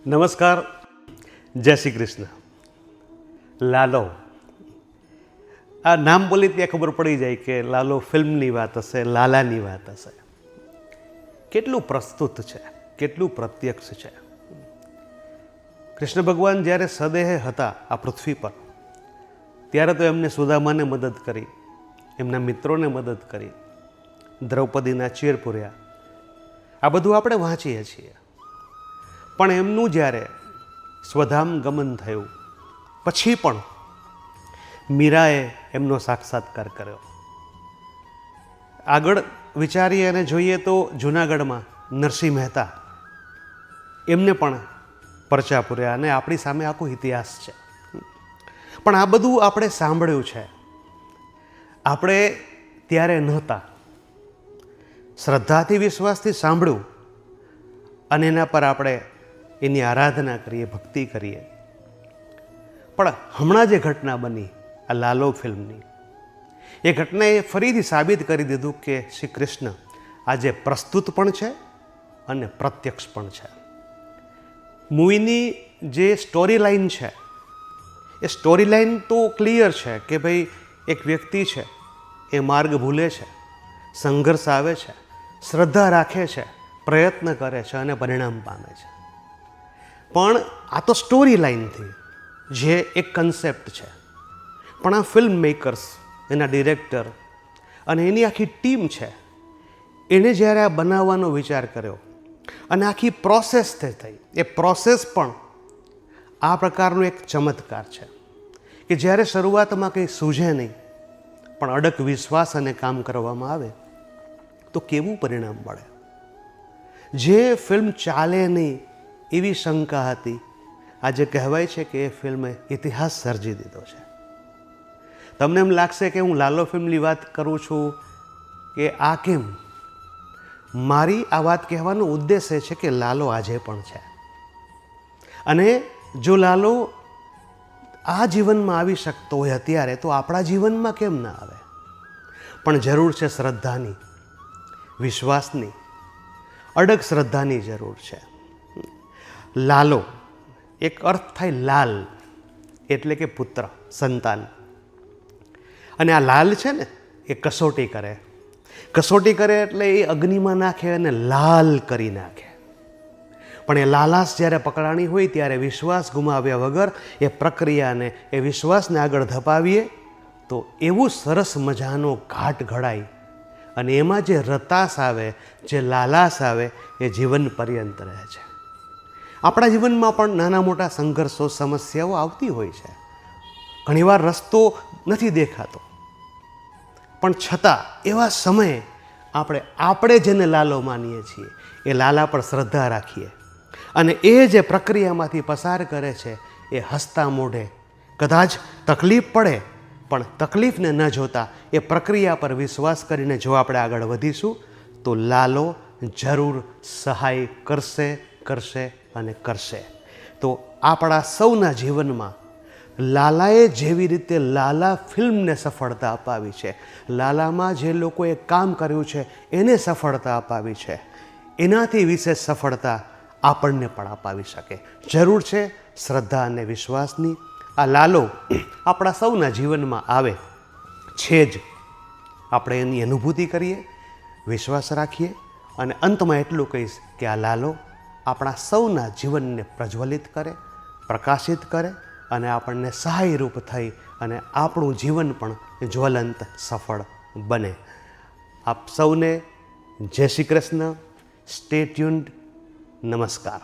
નમસ્કાર, જય શ્રી કૃષ્ણ. લાલો, આ નામ બોલી ત્યાં ખબર પડી જાય કે લાલો ફિલ્મની વાત હશે, લાલાની વાત હશે. કેટલું પ્રસ્તુત છે, કેટલું પ્રત્યક્ષ છે. કૃષ્ણ ભગવાન જ્યારે સદેહે હતા આ પૃથ્વી પર, ત્યારે તો એમને સુદામાને મદદ કરી, એમના મિત્રોને મદદ કરી, દ્રૌપદીના ચીર પૂર્યા. આ બધું આપણે વાંચીએ છીએ. પણ એમનું જ્યારે સ્વધામ ગમન થયું પછી પણ મીરાએ એમનો સાક્ષાત્કાર કર્યો. આગળ વિચારીએ અને જોઈએ તો જૂનાગઢમાં નરસિંહ મહેતા, એમને પણ પરચા પૂર્યા અને આપણી સામે આખો ઇતિહાસ છે. પણ આ બધું આપણે સાંભળ્યું છે, આપણે ત્યારે નહોતા. શ્રદ્ધાથી વિશ્વાસથી સાંભળ્યું અને એના પર આપણે એની આરાધના કરીએ, ભક્તિ કરીએ. પણ હમણાં જે ઘટના બની આ લાલો ફિલ્મની, એ ઘટનાએ ફરીથી સાબિત કરી દીધું કે શ્રી કૃષ્ણ આજે પ્રસ્તુત પણ છે અને પ્રત્યક્ષ પણ છે. મૂવીની જે સ્ટોરી લાઈન છે, એ સ્ટોરી લાઈન તો ક્લિયર છે કે ભાઈ એક વ્યક્તિ છે, એ માર્ગ ભૂલે છે, સંઘર્ષ આવે છે, શ્રદ્ધા રાખે છે, પ્રયત્ન કરે છે અને પરિણામ પામે છે. પણ આ તો સ્ટોરી લાઈનથી જે એક કન્સેપ્ટ છે. પણ આ ફિલ્મ મેકર્સ, એના ડિરેક્ટર અને એની આખી ટીમ છે, એણે જ્યારે આ બનાવવાનો વિચાર કર્યો અને આખી પ્રોસેસ થઈ, એ પ્રોસેસ પણ આ પ્રકારનો એક ચમત્કાર છે કે જ્યારે શરૂઆતમાં કંઈ સૂઝે નહીં, પણ અડગ વિશ્વાસ અને કામ કરવામાં આવે તો કેવું પરિણામ મળે. જે ફિલ્મ ચાલે નહીં એવી શંકા હતી, આજે કહેવાય છે કે એ ફિલ્મે ઇતિહાસ સર્જી દીધો છે. તમને એમ લાગશે કે હું લાલો ફિલ્મની વાત કરું છું કે આ કેમ? મારી આ વાત કહેવાનો ઉદ્દેશ્ય છે કે લાલો આજે પણ છે. અને જો લાલો આ જીવનમાં આવી શકતો હોય અત્યારે, તો આપણા જીવનમાં કેમ ના આવે? પણ જરૂર છે શ્રદ્ધાની, વિશ્વાસની, અડગ શ્રદ્ધાની જરૂર છે. લાલો એક અર્થ થાય લાલ, એટલે કે પુત્ર, સંતાન. અને આ લાલ છે ને, એ કસોટી કરે. કસોટી કરે એટલે એ અગ્નિમાં નાખે અને લાલ કરી નાખે. પણ એ લાલાશ જ્યારે પકડાણી હોય ત્યારે વિશ્વાસ ગુમાવ્યા વગર એ પ્રક્રિયાને, એ વિશ્વાસને આગળ ધપાવીએ તો એવું સરસ મજાનો ઘાટ ઘડાય અને એમાં જે રતાશ આવે, જે લાલાશ આવે, એ જીવન પર્યંત રહે છે. આપણા જીવનમાં પણ નાના મોટા સંઘર્ષો, સમસ્યાઓ આવતી હોય છે. ઘણીવાર રસ્તો નથી દેખાતો, પણ છતાં એવા સમયે આપણે જેને લાલો માનીએ છીએ, એ લાલા પર શ્રદ્ધા રાખીએ અને એ જે પ્રક્રિયામાંથી પસાર કરે છે, એ હસતા મોઢે, કદાચ તકલીફ પડે પણ તકલીફને ન જોતા એ પ્રક્રિયા પર વિશ્વાસ કરીને જો આપણે આગળ વધીશું તો લાલો જરૂર સહાય કરશે અને કરશે. તો આપણા સૌના જીવનમાં લાલાએ જેવી રીતે લાલા ફિલ્મને સફળતા અપાવી છે, લાલામાં જે લોકોએ કામ કર્યું છે એને સફળતા અપાવી છે, એનાથી વિશેષ સફળતા આપણને પણ અપાવી શકે. જરૂર છે શ્રદ્ધા અને વિશ્વાસની. આ લાલો આપણા સૌના જીવનમાં આવે છે જ. આપણે એની અનુભૂતિ કરીએ, વિશ્વાસ રાખીએ અને અંતમાં એટલું કહીશ કે આ લાલો આપણા સૌના જીવનને પ્રજ્વલિત કરે, પ્રકાશિત કરે અને આપણને સહાયરૂપ થઈ અને આપણું જીવન પણ જ્વલંત, સફળ બને. આપ સૌને જય શ્રી કૃષ્ણ. Stay tuned. નમસ્કાર.